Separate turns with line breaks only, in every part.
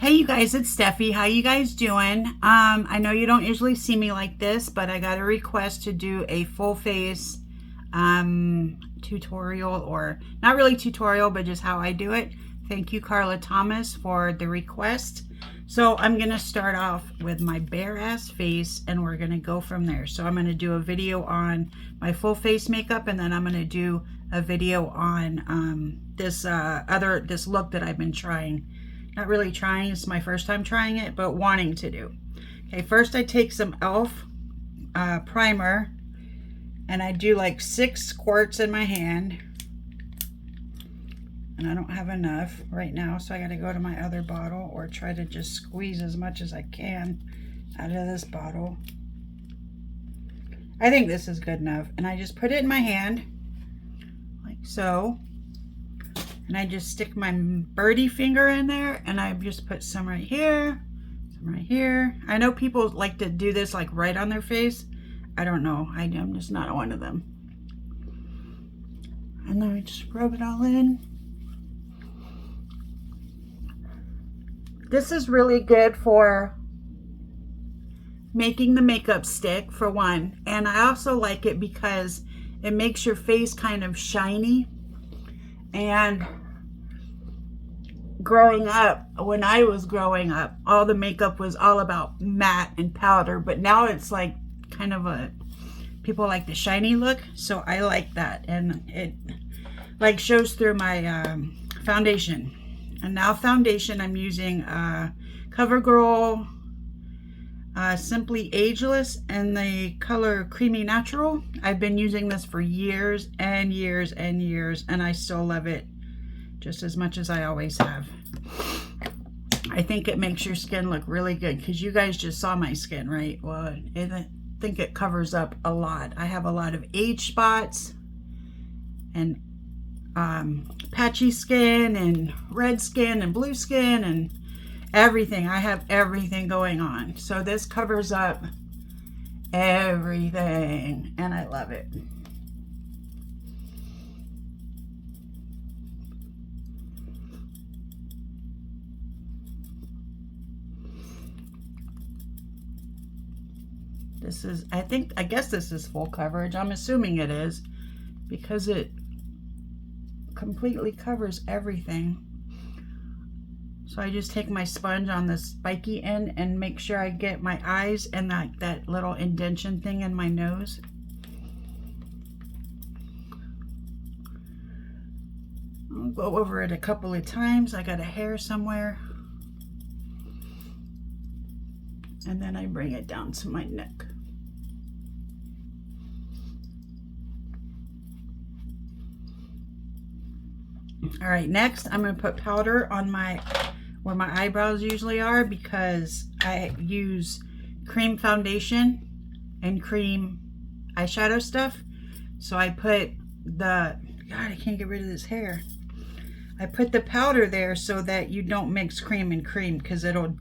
Hey you guys, it's Steffi. How you guys doing? I know you don't usually see me like this, but I got a request to do a full face tutorial, or not really tutorial, but just how I do it. Thank you, Carla Thomas, for the request. So I'm gonna start off with my bare ass face and we're gonna go from there. So I'm gonna do a video on my full face makeup, and then I'm gonna do a video on this look that I've been trying. Not really trying, it's my first time trying it, but wanting to do. Okay, first I take some e.l.f. Primer, and I do like 6 squirts in my hand. And I don't have enough right now, so I gotta go to my other bottle or try to just squeeze as much as I can out of this bottle. I think this is good enough. And I just put it in my hand, like so. And I just stick my birdie finger in there, and I just put some right here, some right here. I know people like to do this like right on their face. I don't know. I'm just not one of them. And then I just rub it all in. This is really good for making the makeup stick, for one. And I also like it because it makes your face kind of shiny. And growing up, when I was growing up, all the makeup was all about matte and powder, but now it's like kind of people like the shiny look, so I like that, and it like shows through my foundation. And now foundation, I'm using CoverGirl Simply Ageless in the color Creamy Natural. I've been using this for years and years and years, and I still love it just as much as I always have. I think it makes your skin look really good, because you guys just saw my skin, right? Well, I think it covers up a lot. I have a lot of age spots and patchy skin and red skin and blue skin and everything. I have everything going on. So this covers up everything, and I love it. This is, I guess this is full coverage. I'm assuming it is, because it completely covers everything. So I just take my sponge on the spiky end and make sure I get my eyes and that little indentation thing in my nose. I'll go over it a couple of times. I got a hair somewhere. And then I bring it down to my neck. All right, next I'm going to put powder on where my eyebrows usually are, because I use cream foundation and cream eyeshadow stuff. So I put God, I can't get rid of this hair. I put the powder there so that you don't mix cream and cream, because it'll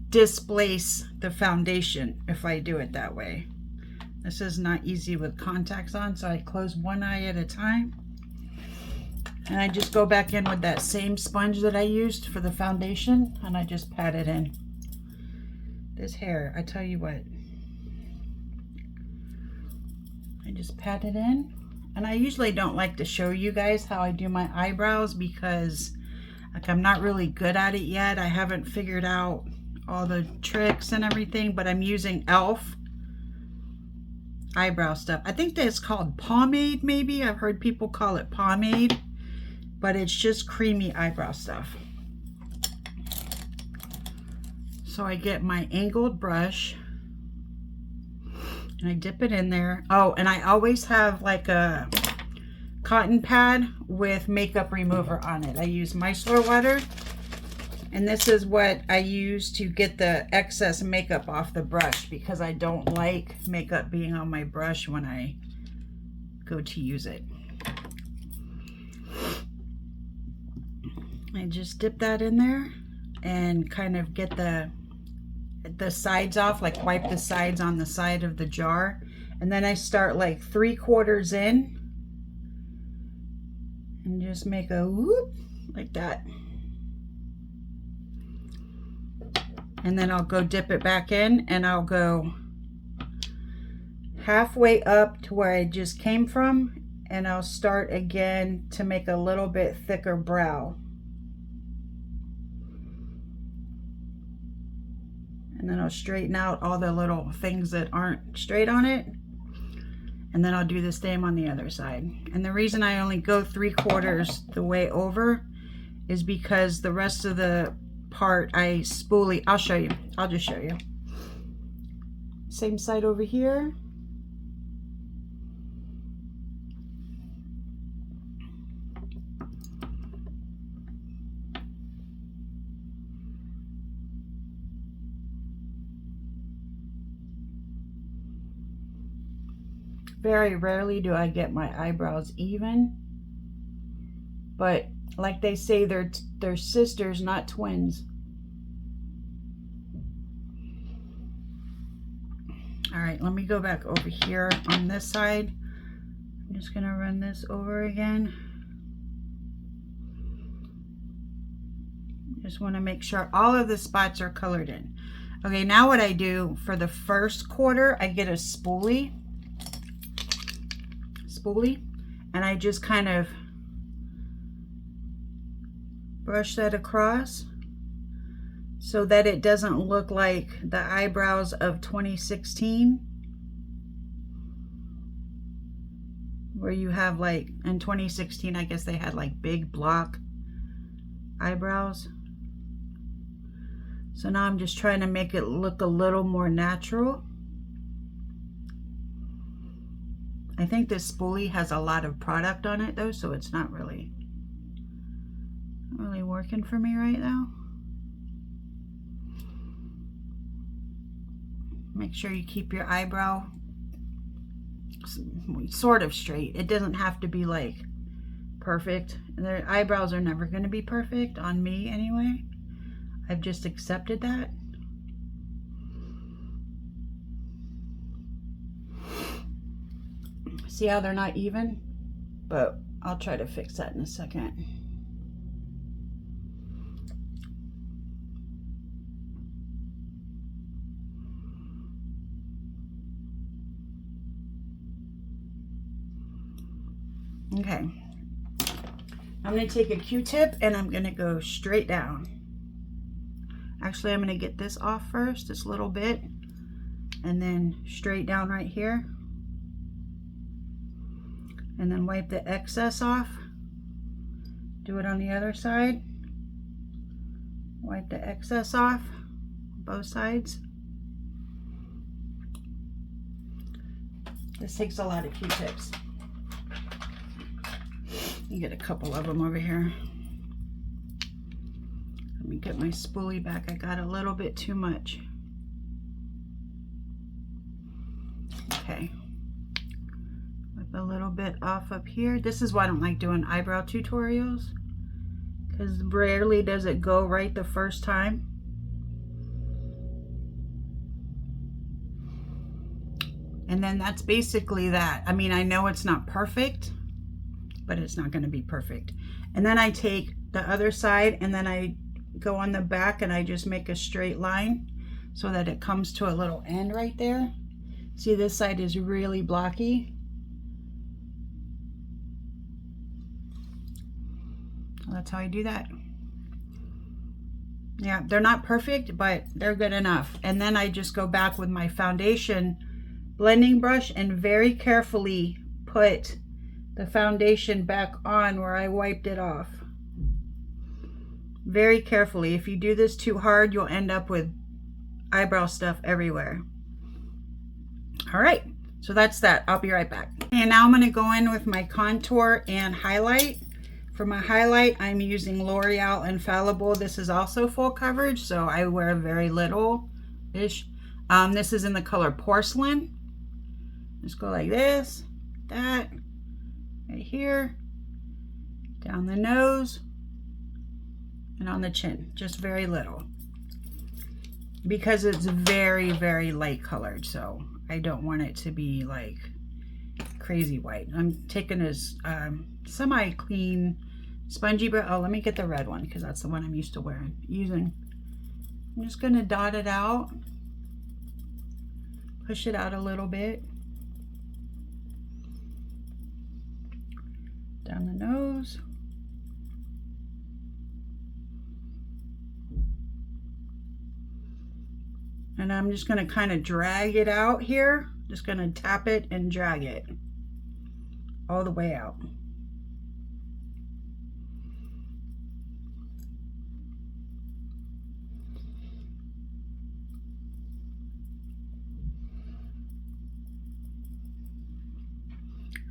displace the foundation if I do it that way. This is not easy with contacts on, so I close one eye at a time. And I just go back in with that same sponge that I used for the foundation, and I just pat it in. This hair, I tell you what. I just pat it in. And I usually don't like to show you guys how I do my eyebrows, because like I'm not really good at it yet. I haven't figured out all the tricks and everything, but I'm using e.l.f. eyebrow stuff. I think that's called pomade, maybe. I've heard people call it pomade, but it's just creamy eyebrow stuff. So I get my angled brush and I dip it in there. Oh, and I always have like a cotton pad with makeup remover on it. I use micellar water, and this is what I use to get the excess makeup off the brush, because I don't like makeup being on my brush when I go to use it. I just dip that in there and kind of get the sides off, like wipe the sides on the side of the jar. And then I start like 3/4 in and just make a whoop like that. And then I'll go dip it back in, and I'll go halfway up to where I just came from, and I'll start again to make a little bit thicker brow. And then I'll straighten out all the little things that aren't straight on it. And then I'll do the same on the other side. And the reason I only go 3/4 the way over is because the rest of the part I spoolie. I'll show you. I'll just show you. Same side over here. Very rarely do I get my eyebrows even, but like they say, they're sisters, not twins. All right, let me go back over here on this side. I'm just gonna run this over again. Just want to make sure all of the spots are colored in. Okay, now what I do for the first quarter, I get a spoolie, and I just kind of brush that across so that it doesn't look like the eyebrows of 2016, where you have like, in 2016 I guess they had like big block eyebrows. So now I'm just trying to make it look a little more natural. I think this spoolie has a lot of product on it though, so it's not really working for me right now. Make sure you keep your eyebrow sort of straight. It doesn't have to be like perfect. Their eyebrows are never going to be perfect on me anyway. I've just accepted that. See how they're not even? But I'll try to fix that in a second. Okay. I'm going to take a Q-tip and I'm going to go straight down. Actually, I'm going to get this off first, this little bit, and then straight down right here. And then wipe the excess off. Do it on the other side. Wipe the excess off, both sides. This takes a lot of Q-tips. You get a couple of them over here. Let me get my spoolie back. I got a little bit too much. Okay. With a little bit off up here. This is why I don't like doing eyebrow tutorials, because rarely does it go right the first time. And then that's basically that. I mean, I know it's not perfect, but it's not going to be perfect. And then I take the other side and then I go on the back and I just make a straight line so that it comes to a little end right there. See, this side is really blocky. So that's how I do that. Yeah, they're not perfect, but they're good enough. And then I just go back with my foundation blending brush and very carefully put the foundation back on where I wiped it off. Very carefully. If you do this too hard, you'll end up with eyebrow stuff everywhere. All right, so that's that. I'll be right back. And now I'm going to go in with my contour and highlight. For my highlight, I'm using L'Oreal Infallible. This is also full coverage, so I wear very little-ish. This is in the color Porcelain. Just go like this, that, right here, down the nose, and on the chin. Just very little. Because it's very, very light colored, so I don't want it to be like crazy white. I'm taking this semi-clean spongy brush. Oh, let me get the red one because that's the one I'm used to wearing. Using I'm just going to dot it out, push it out a little bit, down the nose. And I'm just going to kind of drag it out here. Just going to tap it and drag it all the way out.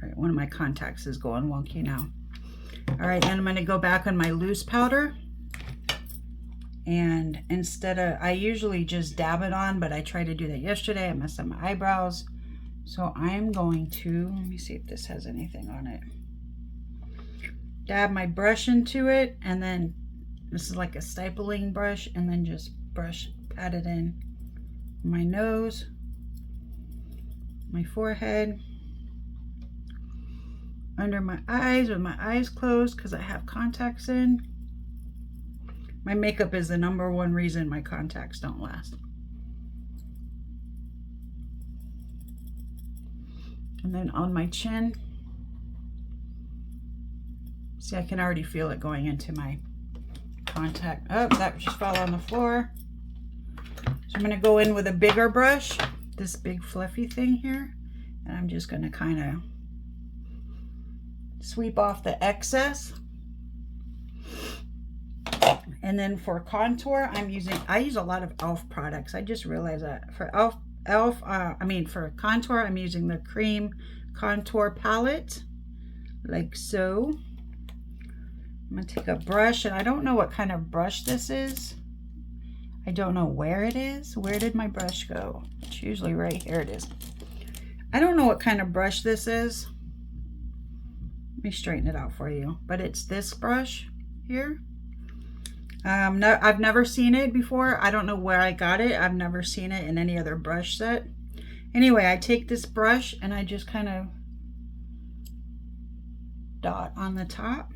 All right, one of my contacts is going wonky now. All right, then I'm going to go back on my loose powder. And instead of, I usually just dab it on, but I tried to do that yesterday. I messed up my eyebrows. So I'm going to, let me see if this has anything on it. Dab my brush into it, and then this is like a stipling brush, and then just pat it in my nose, my forehead, under my eyes with my eyes closed because I have contacts in. My makeup is the #1 reason my contacts don't last. And then on my chin, see, I can already feel it going into my contact. Oh, that just fell on the floor. So I'm going to go in with a bigger brush, this big fluffy thing here, and I'm just going to kind of sweep off the excess. And then for contour, I use a lot of e.l.f. products. I just realized that for for contour, I'm using the cream contour palette, like so. I'm gonna take a brush, and I don't know what kind of brush this is. I don't know where it is. Where did my brush go? It's usually right here. It is. I don't know what kind of brush this is. Let me straighten it out for you. But it's this brush here. No, I've never seen it before. I don't know where I got it. I've never seen it in any other brush set. Anyway, I take this brush and I just kind of dot on the top.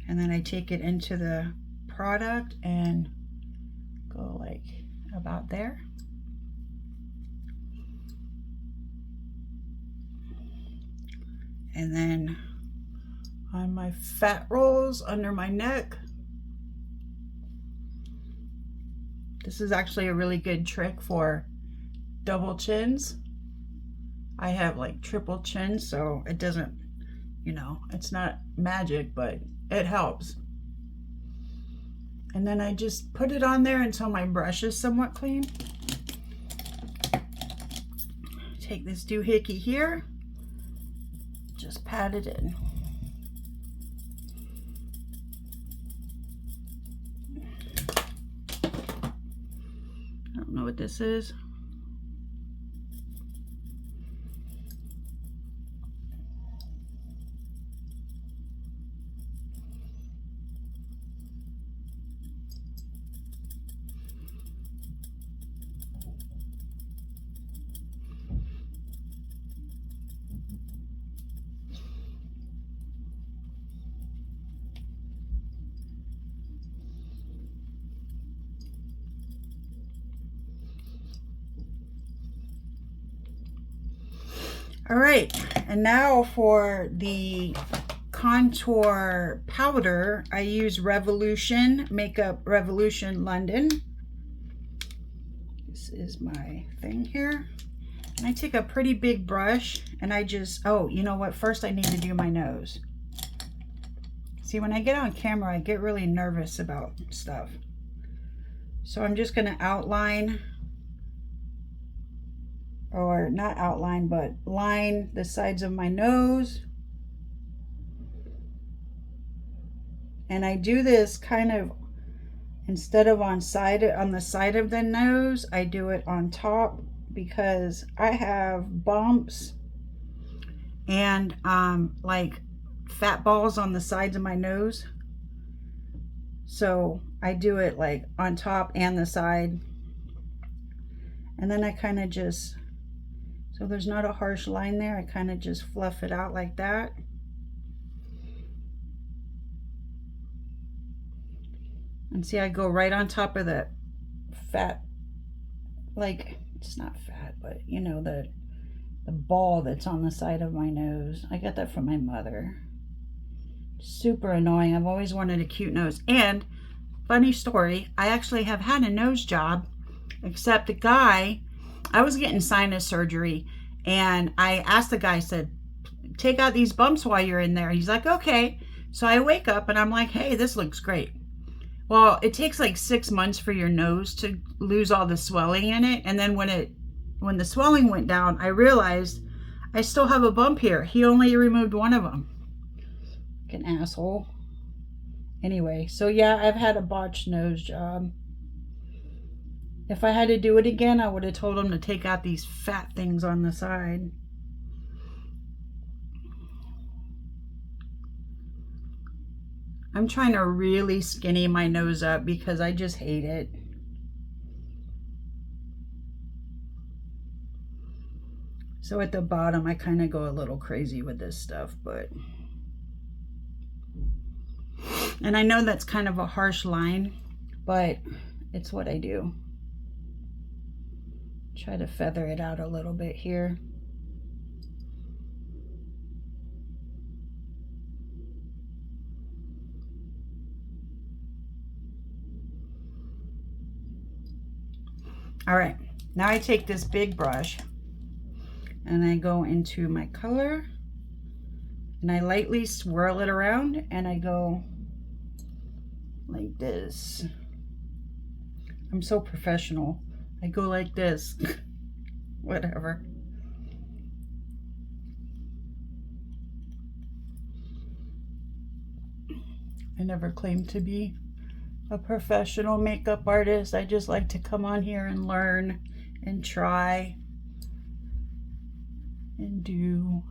And then I take it into the product and go like about there. And then on my fat rolls under my neck. This is actually a really good trick for double chins. I have like triple chins, so it doesn't, it's not magic, but it helps. And then I just put it on there until my brush is somewhat clean. Take this doohickey here. Just pat it in. I don't know what this is. All right, and now for the contour powder, I use Revolution, Makeup Revolution London. This is my thing here. And I take a pretty big brush and I just, oh, you know what? First I need to do my nose. See, when I get on camera, I get really nervous about stuff. So I'm just gonna outline, or not outline, but line the sides of my nose. And I do this kind of, instead of on the side of the nose, I do it on top because I have bumps and like fat balls on the sides of my nose. So I do it like on top and the side. And then I kind of just, so there's not a harsh line there, I kind of just fluff it out like that. And see, I go right on top of the fat, like, it's not fat, but you know, the ball that's on the side of my nose. I got that from my mother. Super annoying. I've always wanted a cute nose. And funny story, I actually have had a nose job, except the guy, I was getting sinus surgery, and I asked the guy, I said, take out these bumps while you're in there. He's like, okay. So I wake up and I'm like, hey, this looks great. Well, it takes like 6 months for your nose to lose all the swelling in it. And then when the swelling went down, I realized I still have a bump here. He only removed one of them. Like an asshole. Anyway, so yeah, I've had a botched nose job. If I had to do it again, I would have told him to take out these fat things on the side. I'm trying to really skinny my nose up because I just hate it. So at the bottom, I kind of go a little crazy with this stuff, but... And I know that's kind of a harsh line, but it's what I do. Try to feather it out a little bit here. All right, now I take this big brush and I go into my color and I lightly swirl it around and I go like this. I'm so professional. I go like this. Whatever. I never claimed to be a professional makeup artist. I just like to come on here and learn and try and do.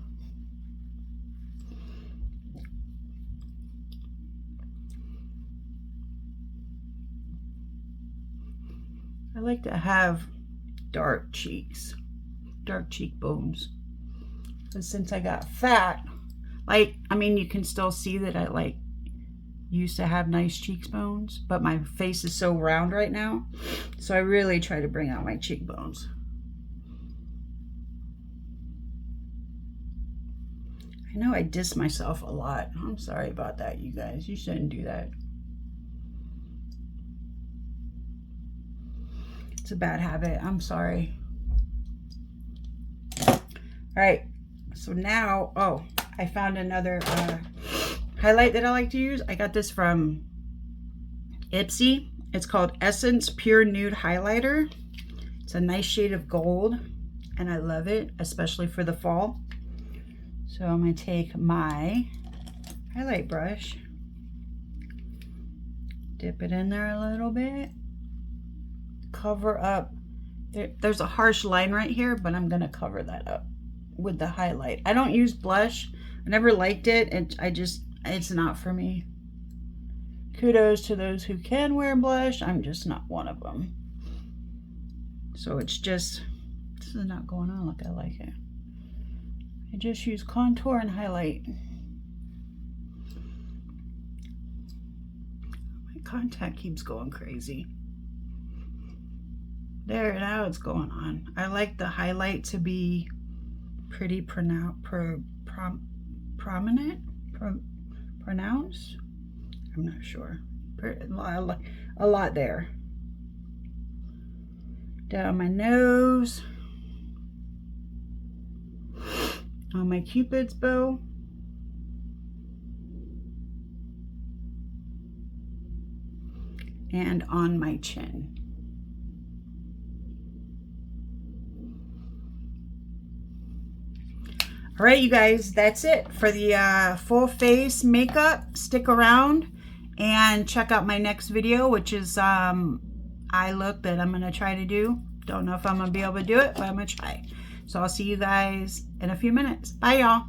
I like to have dark cheeks, dark cheekbones. But since I got fat, like, I mean, you can still see that I like used to have nice cheekbones, but my face is so round right now. So I really try to bring out my cheekbones. I know I diss myself a lot. I'm sorry about that, you guys. You shouldn't do that. It's a bad habit. I'm sorry. All right. So now, oh, I found another highlight that I like to use. I got this from Ipsy. It's called Essence Pure Nude Highlighter. It's a nice shade of gold and I love it, especially for the fall. So I'm going to take my highlight brush, dip it in there a little bit, cover up. There's a harsh line right here, but I'm going to cover that up with the highlight. I don't use blush. I never liked it, and it's not for me. Kudos to those who can wear blush. I'm just not one of them. So it's just, this is not going on like I like it. I just use contour and highlight. My contact keeps going crazy. There, now it's going on. I like the highlight to be pretty pronounced. I'm not sure. A lot there. Down my nose. On my Cupid's bow. And on my chin. All right, you guys, that's it for the full face makeup. Stick around and check out my next video, which is eye look that I'm going to try to do. Don't know if I'm going to be able to do it, but I'm going to try. So I'll see you guys in a few minutes. Bye, y'all.